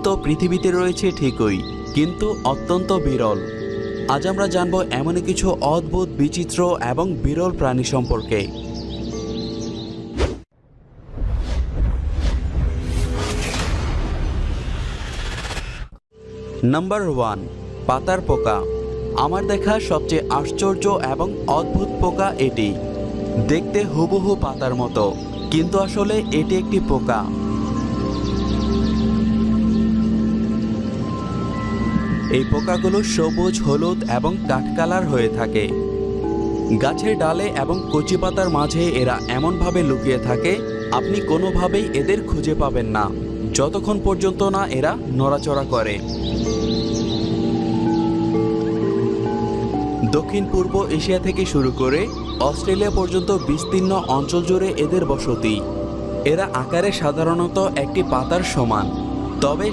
তো পৃথিবীতে রয়েছে ঠিকই, কিন্তু অত্যন্ত বিরল। আজ আমরা জানব এমনই কিছু অদ্ভুত, বিচিত্র এবং বিরল প্রাণী সম্পর্কে। নাম্বার 1, পাতার পোকা। আমার দেখা সবচেয়ে আশ্চর্য এবং অদ্ভুত পোকা এটি। দেখতে হুবহু পাতার মতো, কিন্তু আসলে এটি একটি পোকা। এই পোকাগুলো সবুজ, হলুদ এবং কাঠকালার হয়ে থাকে। গাছের ডালে এবং কচি পাতার মাঝে এরা এমনভাবে লুকিয়ে থাকে, আপনি কোনোভাবেই এদের খুঁজে পাবেন না, যতক্ষণ পর্যন্ত না এরা নড়াচড়া করে। দক্ষিণ পূর্ব এশিয়া থেকে শুরু করে অস্ট্রেলিয়া পর্যন্ত বিস্তীর্ণ অঞ্চল জুড়ে এদের বসতি। এরা আকারে সাধারণত একটি পাতার সমান, তবে